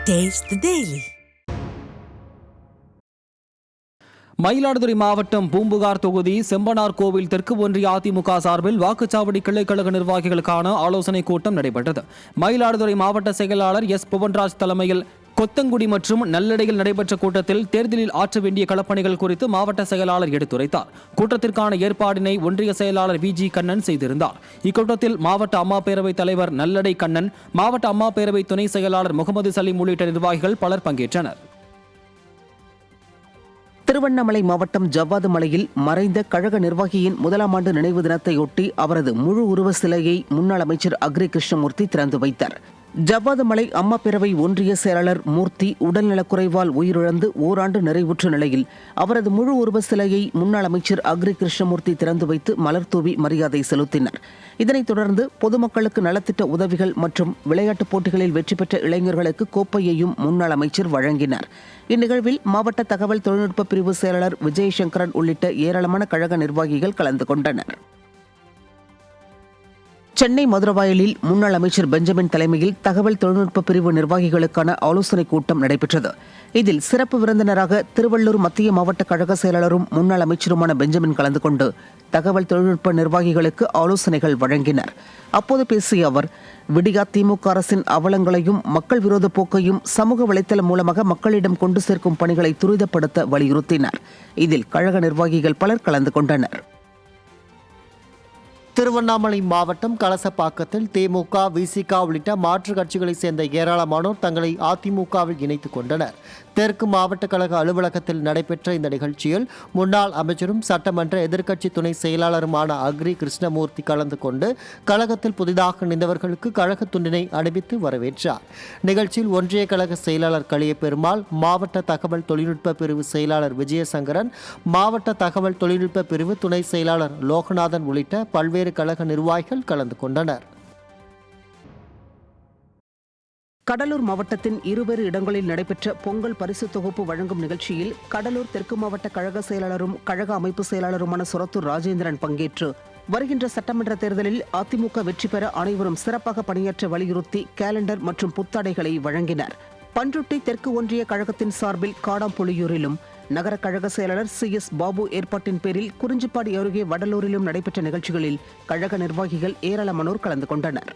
Taste the Daily. Mayiladuthurai மாவட்டம் பூம்புகார் தொகுதி செம்பனார் கோவில் தெற்கு ஒன்றிய அதிமுக சார்பில் வாக்குச்சாவடி கிளைக்கழக நிர்வாகிகளுக்கான ஆலோசனைக் கூட்டம் நடைபெற்றது. மயிலாடுதுறை மாவட்ட செயலாளர் எஸ் புவன்ராஜ் தலைமையில் கொத்தங்குடி மற்றும் நல்லடையில் நடைபெற்ற கூட்டத்தில் தேர்தலில் ஆற்ற வேண்டிய களப்பணிகள் குறித்து மாவட்ட செயலாளர் எடுத்துரைத்தார். கூட்டத்திற்கான ஏற்பாடினை ஒன்றிய செயலாளர் வி.ஜி. கண்ணன் செய்திருந்தார். இக்கூட்டத்தில் மாவட்ட அம்மா பேரவை தலைவர் நல்லடை கண்ணன், மாவட்ட அம்மா பேரவை துணை செயலாளர் முகமது சலீம் உள்ளிட்ட நிர்வாகிகள் பலர் பங்கேற்றனர். திருவண்ணாமலை மாவட்டம் ஜவ்வாது மலையில் மறைந்த கழக நிர்வாகியின் முதலாம் ஆண்டு நினைவு தினத்தையொட்டி அவரது முழு உருவ சிலையை முன்னாள் அமைச்சர் அக்ரி கிருஷ்ணமூர்த்தி திறந்து வைத்தார். ஜவ்வாது மலை அம்மா பேரவை ஒன்றிய செயலாளர் மூர்த்தி உடல்நலக்குறைவால் உயிரிழந்து ஓராண்டு நிறைவுற்ற நிலையில் அவரது முழு உருவ சிலையை முன்னாள் அமைச்சர் அக்ரி கிருஷ்ணமூர்த்தி திறந்து வைத்து மலர் தூவி மரியாதை செலுத்தினர். இதனைத் தொடர்ந்து பொதுமக்களுக்கு நலத்திட்ட உதவிகள் மற்றும் விளையாட்டுப் போட்டிகளில் வெற்றி பெற்ற இளைஞர்களுக்கு கோப்பையையும் முன்னாள் அமைச்சர் வழங்கினார். இந்நிகழ்வில் மாவட்ட தகவல் தொழில்நுட்ப பிரிவு செயலாளர் விஜயசங்கரன் உள்ளிட்ட ஏராளமான கழக நிர்வாகிகள் கலந்து கொண்டனர். சென்னை மதுரவாயலில் முன்னாள் அமைச்சர் பெஞ்சமின் தலைமையில் தகவல் தொழில்நுட்ப பிரிவு நிர்வாகிகளுக்கான ஆலோசனைக் கூட்டம் நடைபெற்றது. இதில் சிறப்பு விருந்தினராக திருவள்ளூர் மத்திய மாவட்ட கழக செயலாளரும் முன்னாள் அமைச்சருமான பெஞ்சமின் கலந்து கொண்டு தகவல் தொழில்நுட்ப நிர்வாகிகளுக்கு ஆலோசனைகள் வழங்கினார். அப்போது பேசிய அவர், விடியா திமுக அரசின் அவலங்களையும் மக்கள் விரோத போக்கையும் சமூக வலைதளம் மூலமாக மக்களிடம் கொண்டு சேர்க்கும் பணிகளை துரிதப்படுத்த வலியுறுத்தினார். இதில் கழக நிர்வாகிகள் பலர் கலந்து கொண்டனர். திருவண்ணாமலை மாவட்டம் கலசப்பாக்கத்தில் திமுக, விசிக உள்ளிட்ட மாற்றுக் கட்சிகளைச் சேர்ந்த ஏராளமானோர் தங்களை அதிமுகவில் இணைத்துக் கொண்டனர். தெற்கு மாவட்ட கழக அலுவலகத்தில் நடைபெற்ற இந்த நிகழ்ச்சியில் முன்னாள் அமைச்சரும் சட்டமன்ற எதிர்க்கட்சி துணை செயலாளருமான அக்ரி கிருஷ்ணமூர்த்தி கலந்து கொண்டு கழகத்தில் புதிதாக இணைந்தவர்களுக்கு கழக துண்டினை அணிவித்து வரவேற்றார். நிகழ்ச்சியில் ஒன்றிய கழக செயலாளர் களியபெருமாள், மாவட்ட தகவல் தொழில்நுட்ப பிரிவு செயலாளர் விஜயசங்கரன், மாவட்ட தகவல் தொழில்நுட்ப பிரிவு துணை செயலாளர் லோகநாதன் உள்ளிட்ட பல்வேறு கழக நிர்வாகிகள் கலந்து கொண்டனர். கடலூர் மாவட்டத்தின் இருவேறு இடங்களில் நடைபெற்ற பொங்கல் பரிசு தொகுப்பு வழங்கும் நிகழ்ச்சியில் கடலூர் தெற்கு மாவட்ட கழக செயலாளரும் கழக அமைப்பு செயலாளருமான சுரத்தூர் ராஜேந்திரன் பங்கேற்று வருகின்ற சட்டமன்ற தேர்தலில் அதிமுக வெற்றி பெற அனைவரும் சிறப்பாக பணியாற்ற வலியுறுத்தி கேலண்டர் மற்றும் புத்தாடைகளை வழங்கினர். பண்ருட்டி தெற்கு ஒன்றிய கழகத்தின் சார்பில் காடாம்புலியூரிலும், நகர கழக செயலாளர் சி.எஸ். பாபு ஏற்பாட்டின் பேரில் குறிஞ்சிப்பாடி அருகே வடலூரிலும் நடைபெற்ற நிகழ்ச்சிகளில் கழக நிர்வாகிகள் ஏராளமானோர் கலந்து கொண்டனர்.